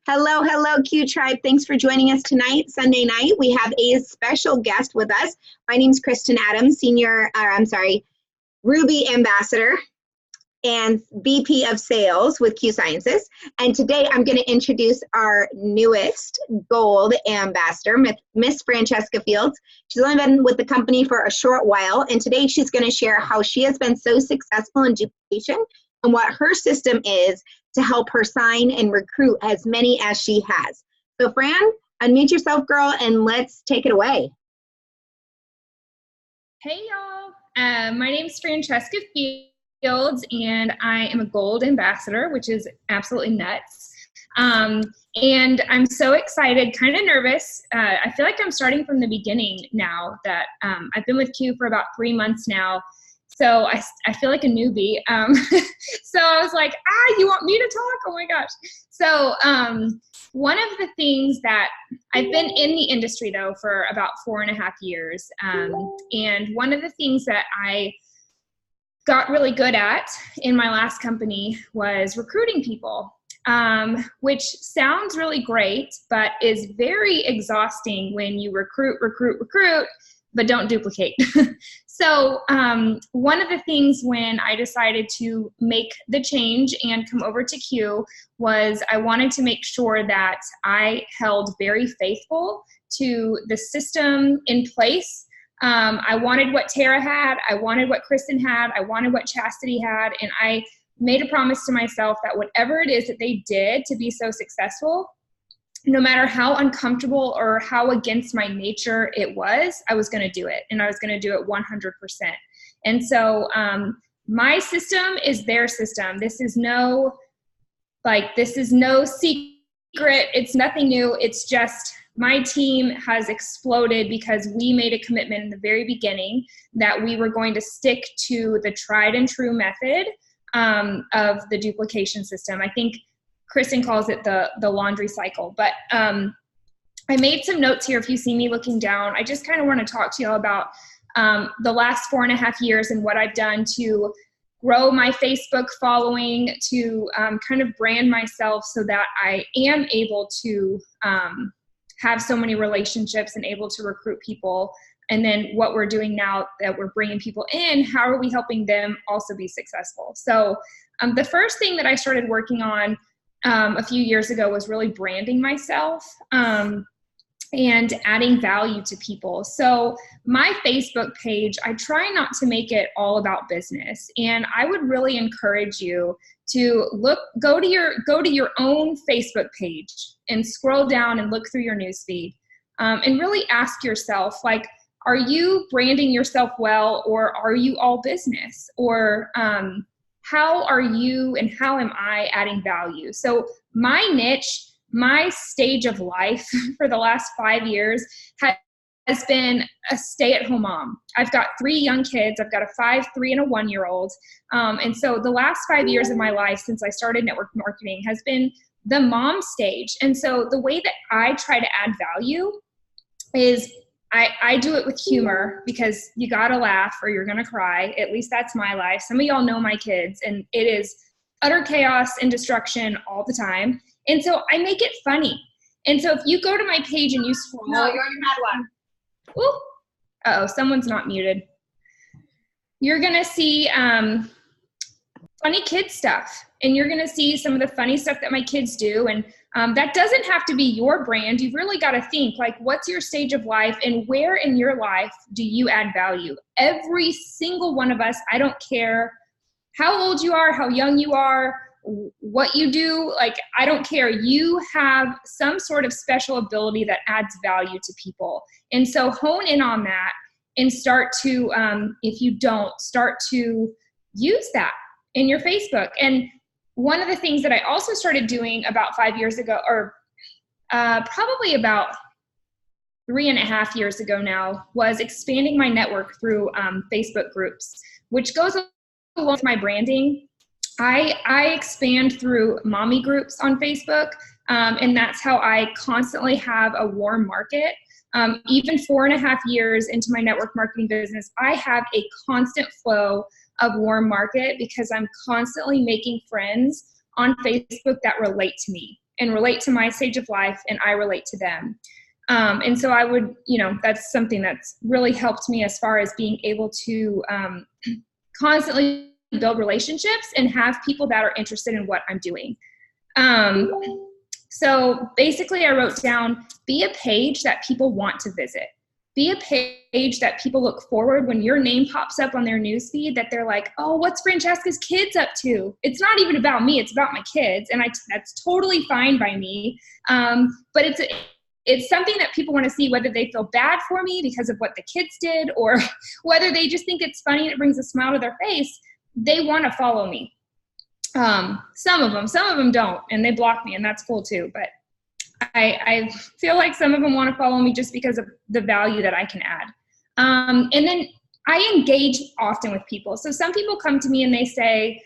Hello, hello, Q Tribe. Thanks for joining us tonight, Sunday night. We have a special guest with us. My name's Kristen Adams, Ruby Ambassador and VP of Sales with Q Sciences. And today I'm going to introduce our newest Gold Ambassador, Miss Francesca Fields. She's only been with the company for a short while, and today she's going to share how she has been so successful in duplication and what her system is to help her sign and recruit as many as she has. So Fran, unmute yourself, girl, and let's take it away. Hey y'all, my name is Francesca Fields and I am a Gold Ambassador, which is absolutely nuts. And I'm so excited, kind of nervous. I feel like I'm starting from the beginning now that I've been with Q for about 3 months now. So I feel like a newbie. So I was like, you want me to talk? Oh my gosh. So one of the things that I've been in the industry though for about 4.5 years. And one of the things that I got really good at in my last company was recruiting people, which sounds really great, but is very exhausting when you recruit, but don't duplicate. So one of the things when I decided to make the change and come over to Q was I wanted to make sure that I held very faithful to the system in place. I wanted what Tara had, I wanted what Kristen had, I wanted what Chastity had, and I made a promise to myself that whatever it is that they did to be so successful, no matter how uncomfortable or how against my nature it was, I was going to do it, and I was going to do it 100%. And so my system is their system. This is no secret. It's nothing new. It's just my team has exploded because we made a commitment in the very beginning that we were going to stick to the tried and true method of the duplication system. I think Kristen calls it the laundry cycle. But I made some notes here if you see me looking down. I just kind of want to talk to you all about the last 4.5 years and what I've done to grow my Facebook following, to kind of brand myself so that I am able to have so many relationships and able to recruit people. And then what we're doing now that we're bringing people in, how are we helping them also be successful? So the first thing that I started working on a few years ago was really branding myself and adding value to people. So my Facebook page, I try not to make it all about business. And I would really encourage you to go to your own Facebook page and scroll down and look through your newsfeed and really ask yourself, like, are you branding yourself well, or are you all business? Or how are you and how am I adding value? So my niche, my stage of life for the last 5 years has been a stay-at-home mom. I've got 3 young kids. I've got a 5, 3, and a 1-year-old. And so the last 5 years of my life since I started network marketing has been the mom stage. And so the way that I try to add value is I do it with humor, because you gotta laugh or you're gonna cry. At least that's my life. Some of y'all know my kids, and it is utter chaos and destruction all the time. And so I make it funny. And so if you go to my page and you scroll. No, you already had one. Ooh. Uh-oh, someone's not muted. You're gonna see funny kid stuff, and you're gonna see some of the funny stuff that my kids do. And that doesn't have to be your brand. You've really got to think, like, what's your stage of life and where in your life do you add value? Every single one of us, I don't care how old you are, how young you are, what you do, like, I don't care. You have some sort of special ability that adds value to people. And so hone in on that and start to, if you don't, start to use that in your Facebook. And one of the things that I also started doing about 5 years ago, or probably about 3.5 years ago now, was expanding my network through Facebook groups, which goes along with my branding. I expand through mommy groups on Facebook, and that's how I constantly have a warm market. Even 4.5 years into my network marketing business, I have a constant flow of warm market because I'm constantly making friends on Facebook that relate to me. and relate to my stage of life, and I relate to them. And so I would, that's something that's really helped me as far as being able to constantly build relationships and have people that are interested in what I'm doing. So basically I wrote down, be a page that people want to visit. Be a page that people look forward when your name pops up on their newsfeed, that they're like, oh, what's Francesca's kids up to? It's not even about me, it's about my kids. And that's totally fine by me. But it's something that people want to see, whether they feel bad for me because of what the kids did, or whether they just think it's funny and it brings a smile to their face. They want to follow me. Some of them don't, and they block me, and that's cool too. But I feel like some of them want to follow me just because of the value that I can add. And then I engage often with people. So some people come to me and they say,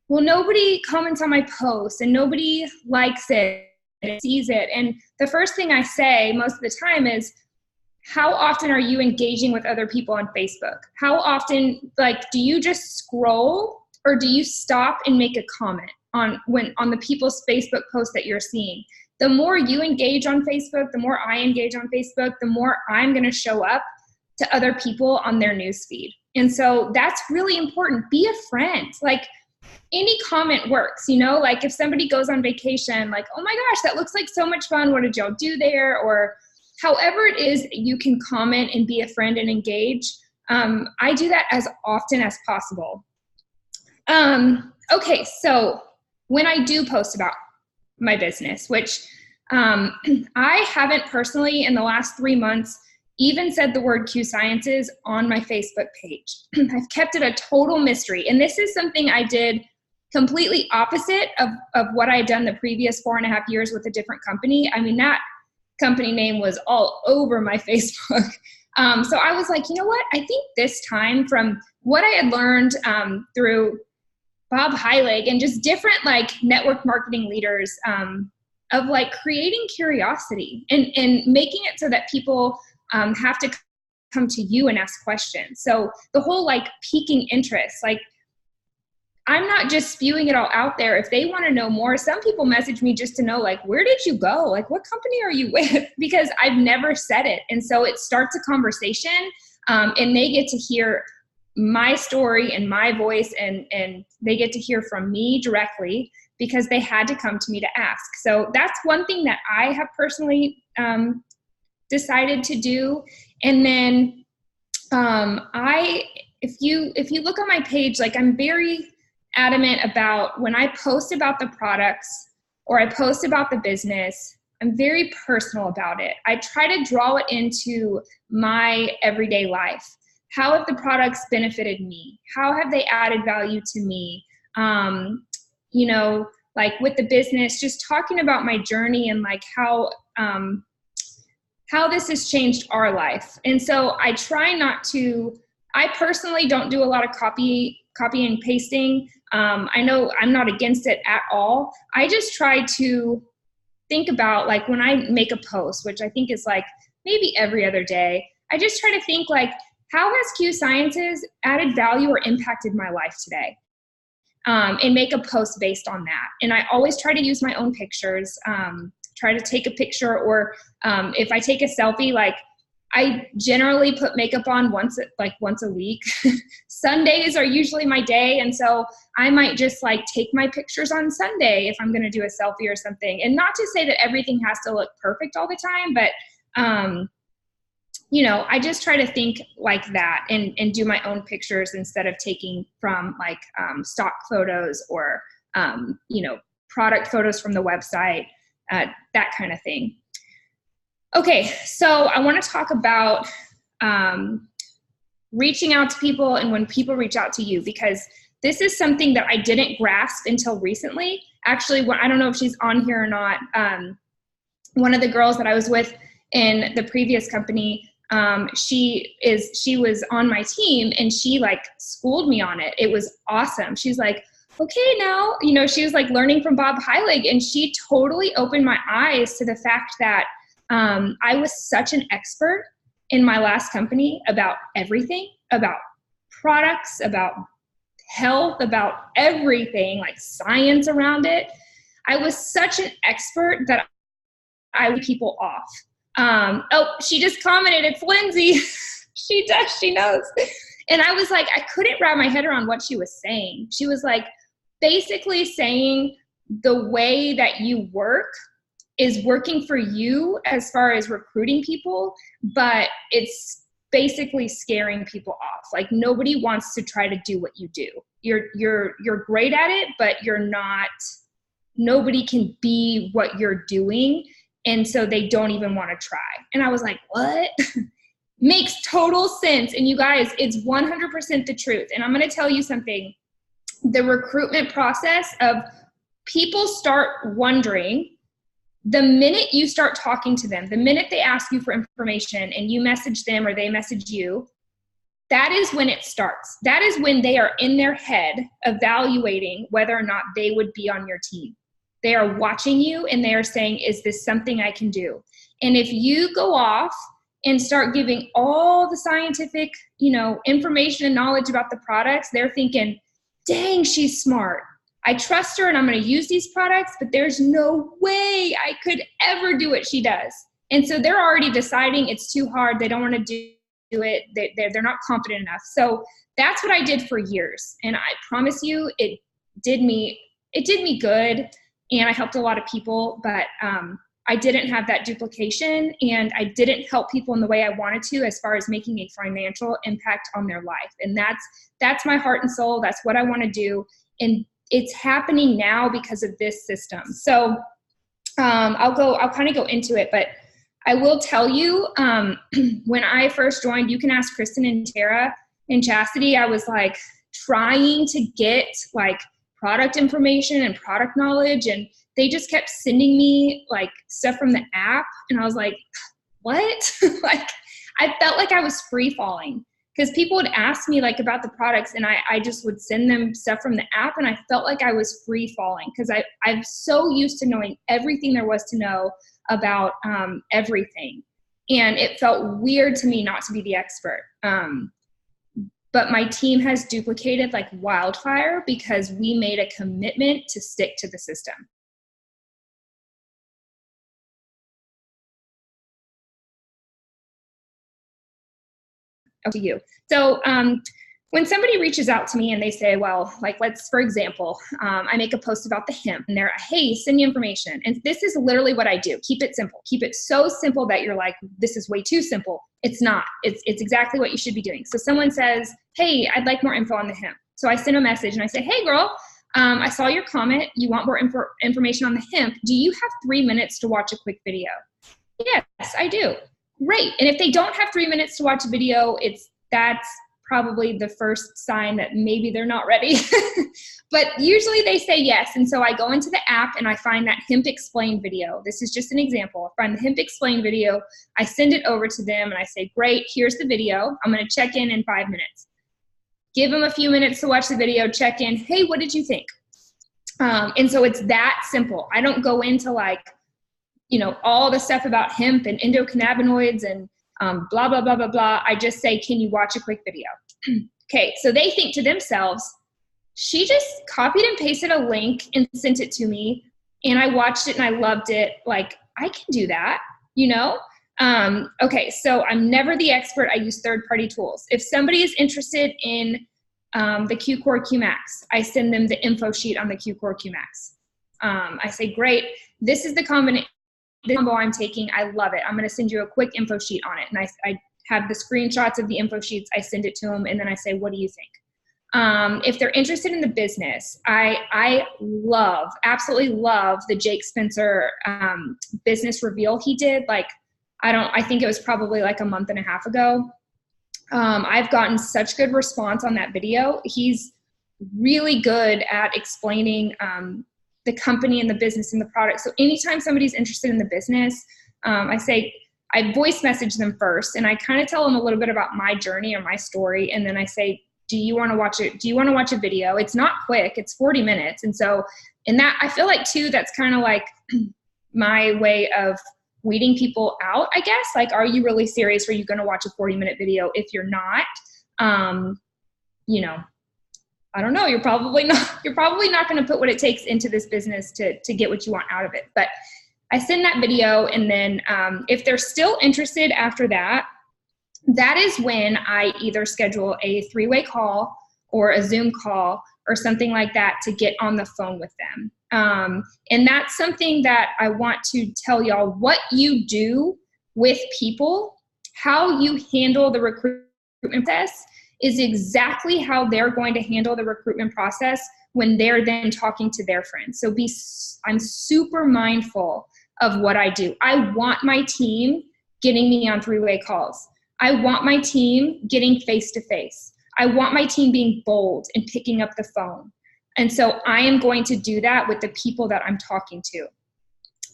well, nobody comments on my posts and nobody likes it and sees it. And the first thing I say most of the time is, how often are you engaging with other people on Facebook? How often, do you just scroll, or do you stop and make a comment on the people's Facebook posts that you're seeing? The more you engage on Facebook, the more I engage on Facebook, the more I'm going to show up to other people on their newsfeed. And so that's really important. Be a friend. Any comment works, if somebody goes on vacation, oh my gosh, that looks like so much fun. What did y'all do there? Or however it is you can comment and be a friend and engage. I do that as often as possible. Okay, so when I do post about my business, which I haven't personally in the last 3 months even said the word Q Sciences on my Facebook page. I've kept it a total mystery. And this is something I did completely opposite of what I had done the previous 4.5 years with a different company. I mean, that company name was all over my Facebook. So I was like, you know what? I think this time, from what I had learned through Bob Heilig and just different network marketing leaders, of creating curiosity and making it so that people have to come to you and ask questions. So the whole piquing interest, I'm not just spewing it all out there. If they want to know more, some people message me just to know, where did you go? What company are you with? Because I've never said it. And so it starts a conversation, and they get to hear my story and my voice, and they get to hear from me directly because they had to come to me to ask. So that's one thing that I have personally decided to do. And then if you look on my page, I'm very adamant about when I post about the products or I post about the business, I'm very personal about it. I try to draw it into my everyday life. How have the products benefited me? How have they added value to me? With the business, just talking about my journey and how this has changed our life. And so I try not to, I personally don't do a lot of copy and pasting. I know I'm not against it at all. I just try to think about when I make a post, which I think is maybe every other day, I just try to think how has Q Sciences added value or impacted my life today? And make a post based on that. And I always try to use my own pictures, try to take a picture, or if I take a selfie, I generally put makeup on once a week. Sundays are usually my day. And so I might just take my pictures on Sunday if I'm going to do a selfie or something. And not to say that everything has to look perfect all the time, but I just try to think like that and do my own pictures instead of taking from stock photos or, product photos from the website, that kind of thing. Okay, so I want to talk about reaching out to people and when people reach out to you, because this is something that I didn't grasp until recently. Actually, I don't know if she's on here or not. One of the girls that I was with in the previous company, she was on my team, and she schooled me on it. It was awesome. She's like, okay, now, she was learning from Bob Heilig, and she totally opened my eyes to the fact that I was such an expert in my last company about everything, about products, about health, about everything, science around it. I was such an expert that I would people off. Oh, she just commented, it's Lindsay. She does, she knows. And I was like, I couldn't wrap my head around what she was saying. She was like, basically saying the way that you work is working for you as far as recruiting people, but it's basically scaring people off. Like nobody wants to try to do what you do. You're great at it, but you're not, nobody can be what you're doing. And so they don't even want to try. And I was like, what? Makes total sense. And you guys, it's 100% the truth. And I'm going to tell you something. The recruitment process of people start wondering the minute you start talking to them, the minute they ask you for information and you message them or they message you, that is when it starts. That is when they are in their head evaluating whether or not they would be on your team. They are watching you and they are saying, is this something I can do? And if you go off and start giving all the scientific, information and knowledge about the products, they're thinking, dang, she's smart. I trust her and I'm going to use these products, but there's no way I could ever do what she does. And so they're already deciding it's too hard. They don't want to do it. They're not confident enough. So that's what I did for years. And I promise you, it did me good. And I helped a lot of people, but I didn't have that duplication and I didn't help people in the way I wanted to as far as making a financial impact on their life. And that's my heart and soul. That's what I want to do. And it's happening now because of this system. So I'll kind of go into it, but I will tell you, when I first joined, you can ask Kristen and Tara and Chastity, I was like trying to get like product information and product knowledge, and they just kept sending me like stuff from the app. And I was like, what? Like, I felt like I was free falling because people would ask me like about the products and I just would send them stuff from the app. And I felt like I was free falling because I'm so used to knowing everything there was to know about everything. And it felt weird to me not to be the expert. But my team has duplicated like wildfire because we made a commitment to stick to the system. To you. So when somebody reaches out to me and they say, well, like let's, for example, I make a post about the hemp and they're, hey, send me information. And this is literally what I do. Keep it simple. Keep it so simple that you're like, this is way too simple. It's not. It's exactly what you should be doing. So someone says, hey, I'd like more info on the hemp. So I send a message and I say, hey girl, I saw your comment. You want more information on the hemp. Do you have 3 minutes to watch a quick video? Yes, I do. Great. And if they don't have 3 minutes to watch a video, that's probably the first sign that maybe they're not ready. But usually they say yes. And so I go into the app and I find that hemp explain video. This is just an example. I find the hemp explain video. I send it over to them and I say, great, here's the video. I'm going to check in 5 minutes. Give them a few minutes to watch the video, check in. Hey, what did you think? And so it's that simple. I don't go into like, all the stuff about hemp and endocannabinoids and blah, blah, blah, blah, blah. I just say, can you watch a quick video? Okay, so they think to themselves, she just copied and pasted a link and sent it to me, and I watched it and I loved it. Like, I can do that, Okay, so I'm never the expert. I use third-party tools. If somebody is interested in the Q-Core Q-Max, I send them the info sheet on the Q-Core Q-Max. I say, great, this is the combo I'm taking. I love it. I'm going to send you a quick info sheet on it. And I have the screenshots of the info sheets. I send it to them. And then I say, what do you think? If they're interested in the business, I absolutely love the Jake Spencer business reveal he did. Like, I think it was probably like a month and a half ago. I've gotten such good response on that video. He's really good at explaining the company and the business and the product. So anytime somebody's interested in the business, I voice message them first, and I kind of tell them a little bit about my journey or my story. And then I say, do you want to watch it? Do you want to watch a video? It's not quick. It's 40 minutes. And so in that, I feel like too, that's kind of like my way of weeding people out, I guess. Like, are you really serious? Are you going to watch a 40-minute video? If you're not, I don't know, you're probably not going to put what it takes into this business to get what you want out of it. But I send that video, and then if they're still interested after that, that is when I either schedule a 3-way call or a Zoom call or something like that to get on the phone with them. And that's something that I want to tell y'all. What you do with people, how you handle the recruitment process, is exactly how they're going to handle the recruitment process when they're then talking to their friends. So I'm super mindful of what I do. I want my team getting me on 3-way calls. I want my team getting face-to-face. I want my team being bold and picking up the phone. And so I am going to do that with the people that I'm talking to.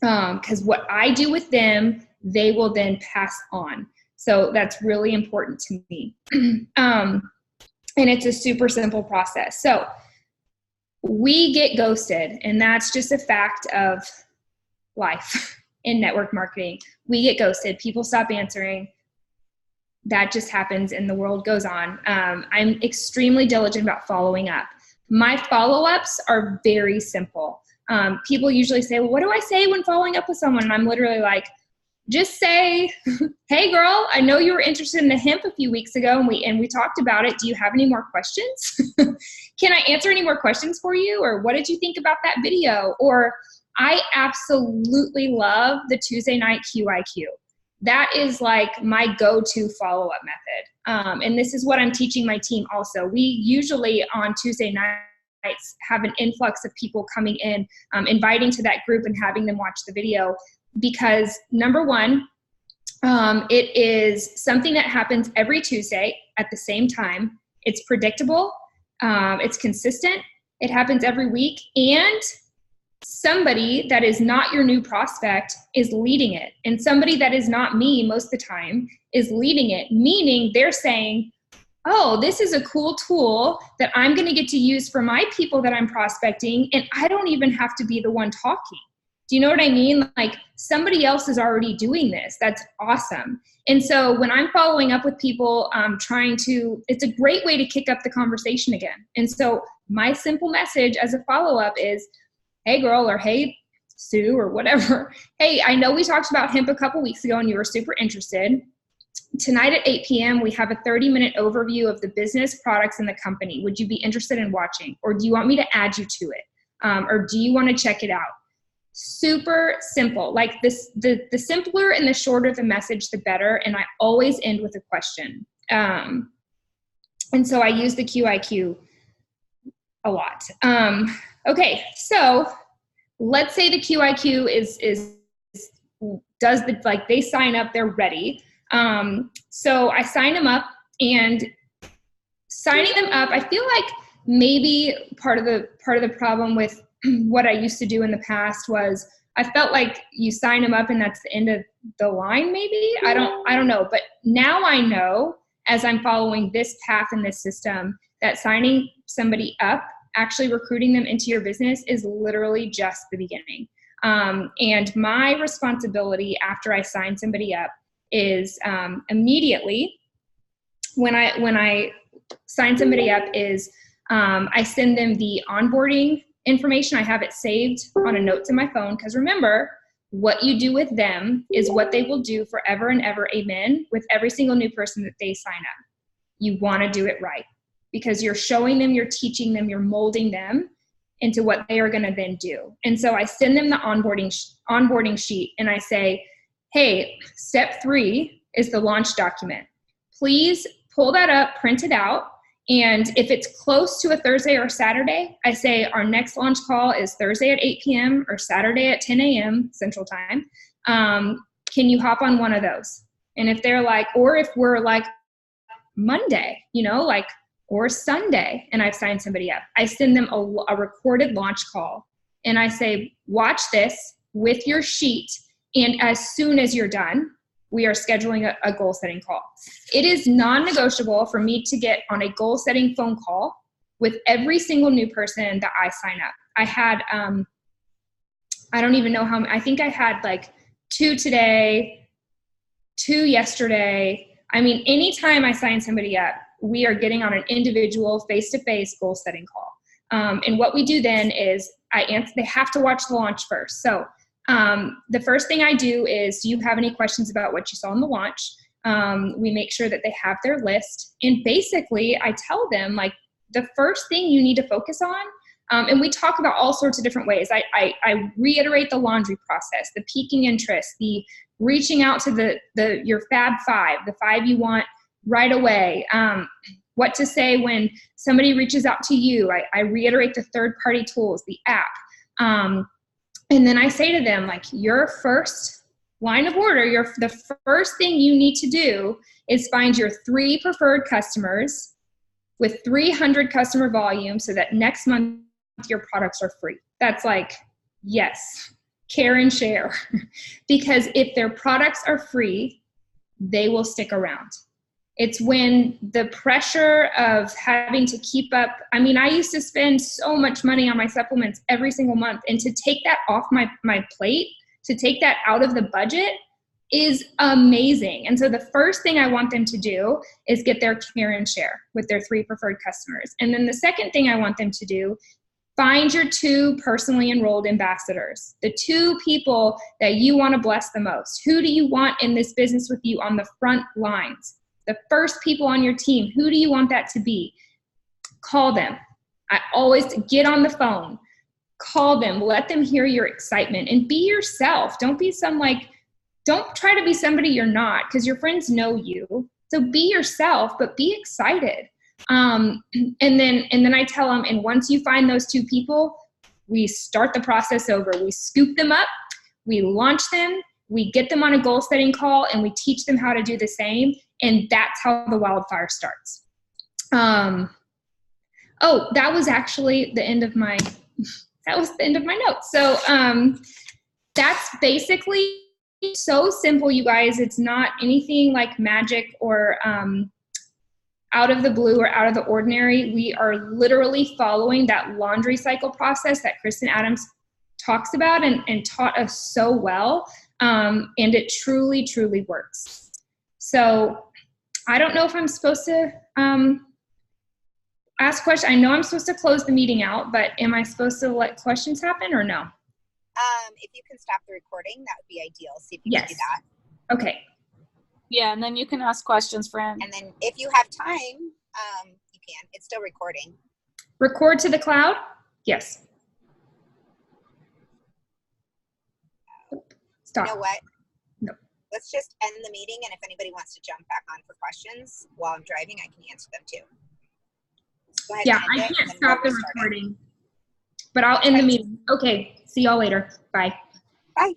Because what I do with them, they will then pass on. So that's really important to me. And it's a super simple process. So we get ghosted, and that's just a fact of life in network marketing. We get ghosted. People stop answering. That just happens, and the world goes on. I'm extremely diligent about following up. My follow-ups are very simple. People usually say, well, what do I say when following up with someone? And I'm literally like, just say, hey girl, I know you were interested in the hemp a few weeks ago, and we talked about it. Do you have any more questions? Can I answer any more questions for you? Or what did you think about that video? Or I absolutely love the Tuesday night QIQ. That is like my go-to follow-up method. And this is what I'm teaching my team also. We usually on Tuesday nights have an influx of people coming in, inviting to that group and having them watch the video. Because number one, it is something that happens every Tuesday at the same time. It's predictable. It's consistent. It happens every week. And somebody that is not your new prospect is leading it. And somebody that is not me most of the time is leading it, meaning they're saying, oh, this is a cool tool that I'm going to get to use for my people that I'm prospecting, and I don't even have to be the one talking. Do you know what I mean? Like, somebody else is already doing this. That's awesome. And so when I'm following up with people, it's a great way to kick up the conversation again. And so my simple message as a follow-up is, hey girl, or hey Sue, or whatever. Hey, I know we talked about hemp a couple weeks ago and you were super interested. Tonight at 8 p.m., we have a 30-minute overview of the business, products, and the company. Would you be interested in watching? Or do you want me to add you to it? Or do you want to check it out? Super simple. Like this, the simpler and the shorter the message, the better. And I always end with a question. And so I use the QIQ a lot. Okay, so let's say the QIQ does the, like, they sign up, they're ready. So I sign them up, and signing them up, I feel like maybe part of the problem with what I used to do in the past was I felt like you sign them up and that's the end of the line, maybe. I don't know. But now I know, as I'm following this path in this system, that signing somebody up, actually recruiting them into your business, is literally just the beginning. And my responsibility after I sign somebody up is immediately when I sign somebody up is I send them the onboarding information. I have it saved on a notes in my phone, because remember, what you do with them is what they will do forever and ever, amen, with every single new person that they sign up. You want to do it right, because you're showing them, you're teaching them, you're molding them into what they are going to then do. And so I send them the onboarding sheet, and I say, hey, step 3 is the launch document. Please pull that up, print it out. And if it's close to a Thursday or Saturday, I say our next launch call is Thursday at 8 p.m. or Saturday at 10 a.m. Central Time. Can you hop on one of those? And if they're like, or if we're like Monday, or Sunday, and I've signed somebody up, I send them a recorded launch call. And I say, watch this with your sheet. And as soon as you're done, we are scheduling a goal-setting call. It is non-negotiable for me to get on a goal-setting phone call with every single new person that I sign up. I had, I don't even know how, I think I had like 2 today, 2 yesterday. I mean, anytime I sign somebody up, we are getting on an individual face-to-face goal setting call. And what we do then is they have to watch the launch first. So the first thing I do is, do you have any questions about what you saw in the launch? We make sure that they have their list. And basically I tell them, like, the first thing you need to focus on, and we talk about all sorts of different ways. I reiterate the laundry process, the piquing interest, the reaching out to your Fab Five, the 5 you want right away, what to say when somebody reaches out to you. I reiterate the third-party tools, the app. And then I say to them, like, your first line of order, the first thing you need to do is find your 3 preferred customers with 300 customer volume so that next month your products are free. That's like, yes, care and share. Because if their products are free, they will stick around. It's when the pressure of having to keep up. I mean, I used to spend so much money on my supplements every single month, and to take that off my plate, to take that out of the budget is amazing. And so the first thing I want them to do is get their care and share with their 3 preferred customers. And then the second thing I want them to do, find your 2 personally enrolled ambassadors, the 2 people that you want to bless the most. Who do you want in this business with you on the front lines? The first people on your team, who do you want that to be? Call them. I always get on the phone, call them, let them hear your excitement, and be yourself. Don't try to be somebody you're not, because your friends know you. So be yourself, but be excited. And then I tell them, and once you find those 2 people, we start the process over. We scoop them up, we launch them, we get them on a goal setting call, and we teach them how to do the same. And that's how the wildfire starts. That was actually the end of my notes. So that's basically so simple, you guys. It's not anything like magic or out of the blue or out of the ordinary. We are literally following that laundry cycle process that Kristen Adams talks about and taught us so well. And it truly, truly works. So I don't know if I'm supposed to ask questions. I know I'm supposed to close the meeting out, but am I supposed to let questions happen or no? If you can stop the recording, that would be ideal. See if you Yes. can do that. Okay. Yeah, and then you can ask questions, Fran. And then if you have time, you can. It's still recording. Record to the cloud? Yes. Stop. You know what? No. Let's just end the meeting, and if anybody wants to jump back on for questions while I'm driving, I can answer them too. Go ahead. Yeah, I can't stop the recording, but I'll end the meeting. Okay, see y'all later. Bye. Bye.